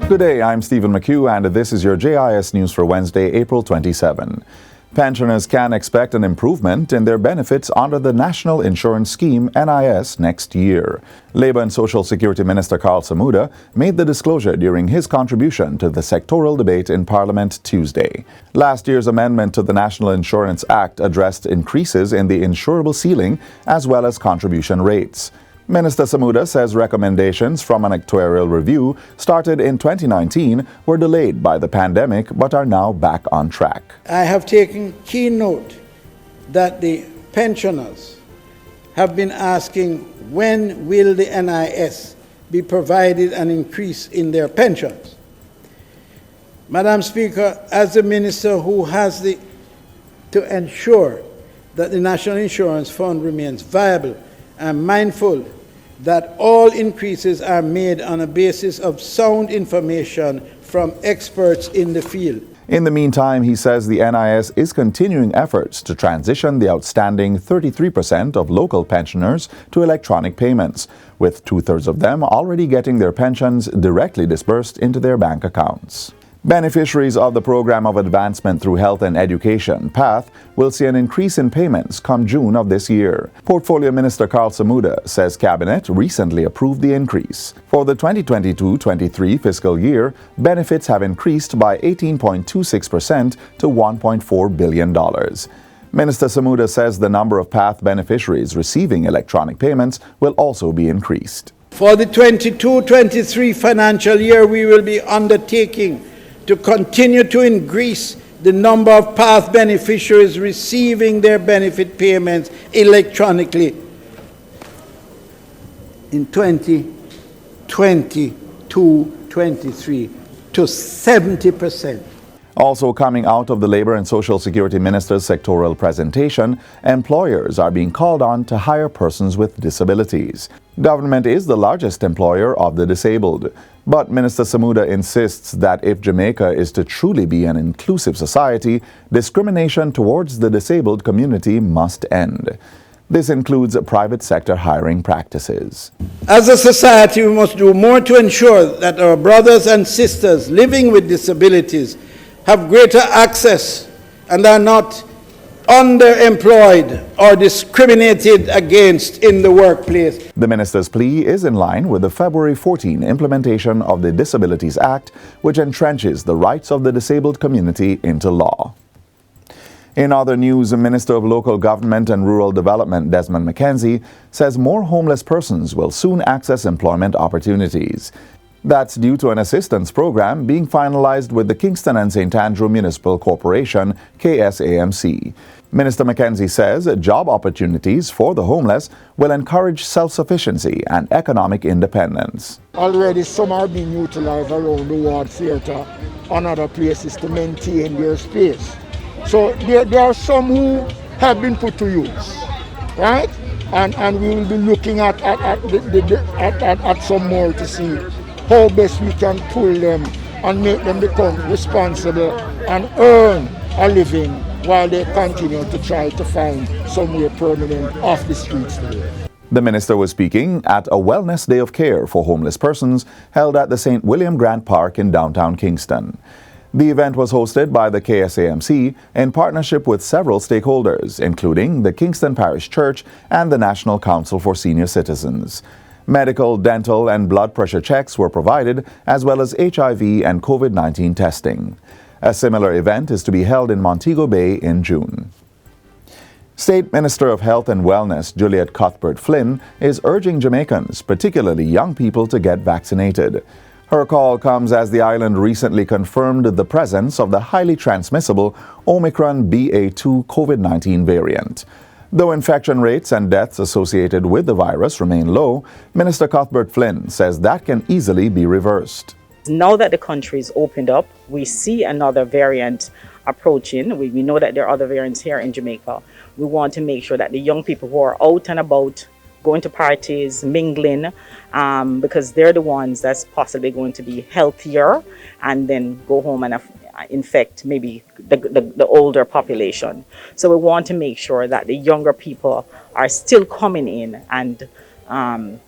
Good day, I'm Stephen McHugh, and this is your JIS News for Wednesday, April 27. Pensioners can expect an improvement in their benefits under the National Insurance Scheme, NIS, next year. Labour and Social Security Minister Carl Samuda made the disclosure during his contribution to the sectoral debate in Parliament Tuesday. Last year's amendment to the National Insurance Act addressed increases in the insurable ceiling as well as contribution rates. Minister Samuda says recommendations from an actuarial review started in 2019 were delayed by the pandemic but are now back on track. I have taken keen note that the pensioners have been asking when will the NIS be provided an increase in their pensions. Madam Speaker, as the minister who has to ensure that the National Insurance Fund remains viable, I'm mindful that all increases are made on a basis of sound information from experts in the field. In the meantime, he says the NIS is continuing efforts to transition the outstanding 33% of local pensioners to electronic payments, with 2/3 of them already getting their pensions directly disbursed into their bank accounts. Beneficiaries of the Program of Advancement Through Health and Education, PATH, will see an increase in payments come June of this year. Portfolio Minister Carl Samuda says Cabinet recently approved the increase. For the 2022-23 fiscal year, benefits have increased by 18.26% to $1.4 billion. Minister Samuda says the number of PATH beneficiaries receiving electronic payments will also be increased. For the 22-23 financial year, we will be undertaking to continue to increase the number of PATH beneficiaries receiving their benefit payments electronically in 2022-23 to 70%. Also coming out of the Labour and Social Security Minister's sectoral presentation, employers are being called on to hire persons with disabilities. Government is the largest employer of the disabled, but Minister Samuda insists that if Jamaica is to truly be an inclusive society, discrimination towards the disabled community must end. This includes private sector hiring practices. As a society, we must do more to ensure that our brothers and sisters living with disabilities have greater access and are not underemployed or discriminated against in the workplace. The minister's plea is in line with the February 14 implementation of the Disabilities Act, which entrenches the rights of the disabled community into law. In other news, the Minister of Local Government and Rural Development, Desmond McKenzie, says more homeless persons will soon access employment opportunities. That's due to an assistance program being finalized with the Kingston and St. Andrew Municipal Corporation, KSAMC. Minister McKenzie says job opportunities for the homeless will encourage self-sufficiency and economic independence. Already some are being utilized around the Ward Theatre and other places to maintain their space. So there are some who have been put to use, right? And we will be looking at some more to see how best we can pull them and make them become responsible and earn a living while they continue to try to find somewhere permanent off the streets today. The minister was speaking at a Wellness Day of Care for homeless persons held at the St. William Grant Park in downtown Kingston. The event was hosted by the KSAMC in partnership with several stakeholders, including the Kingston Parish Church and the National Council for Senior Citizens. Medical, dental, and blood pressure checks were provided, as well as HIV and COVID-19 testing. A similar event is to be held in Montego Bay in June. State Minister of Health and Wellness, Juliet Cuthbert-Flynn, is urging Jamaicans, particularly young people, to get vaccinated. Her call comes as the island recently confirmed the presence of the highly transmissible Omicron BA.2 COVID-19 variant. Though infection rates and deaths associated with the virus remain low, Minister Cuthbert-Flynn says that can easily be reversed. Now that the country is opened up, we see another variant approaching. We know that there are other variants here in Jamaica. We want to make sure that the young people who are out and about, going to parties, mingling, because they're the ones that's possibly going to be healthier and then go home and infect maybe the older population. So we want to make sure that the younger people are still coming in and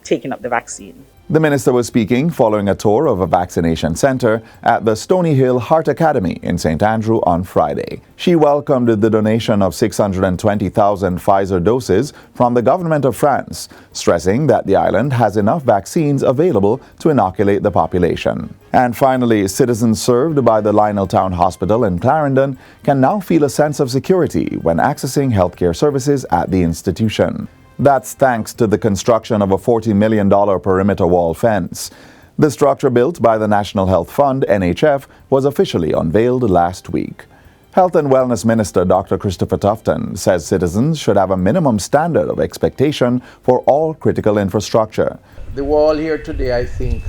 taking up the vaccine. The minister was speaking following a tour of a vaccination center at the Stony Hill Heart Academy in St. Andrew on Friday. She welcomed the donation of 620,000 Pfizer doses from the government of France, stressing that the island has enough vaccines available to inoculate the population. And finally, citizens served by the Lionel Town Hospital in Clarendon can now feel a sense of security when accessing healthcare services at the institution. That's thanks to the construction of a $40 million perimeter wall fence. The structure, built by the National Health Fund, NHF, was officially unveiled last week. Health and Wellness Minister Dr. Christopher Tufton says citizens should have a minimum standard of expectation for all critical infrastructure. The wall here today, I think,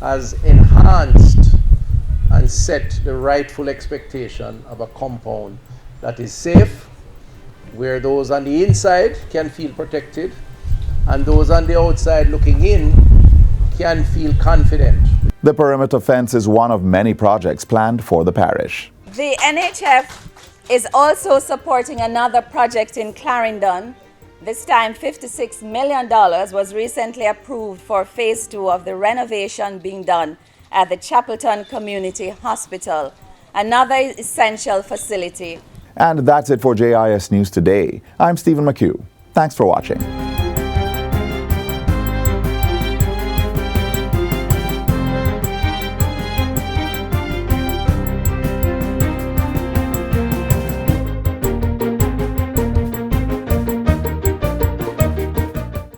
has enhanced and set the rightful expectation of a compound that is safe, where those on the inside can feel protected and those on the outside looking in can feel confident. The perimeter fence is one of many projects planned for the parish. The NHF is also supporting another project in Clarendon. This time $56 million was recently approved for phase 2 of the renovation being done at the Chapelton Community Hospital, another essential facility. And that's it for JIS News Today. I'm Stephen McHugh. Thanks for watching.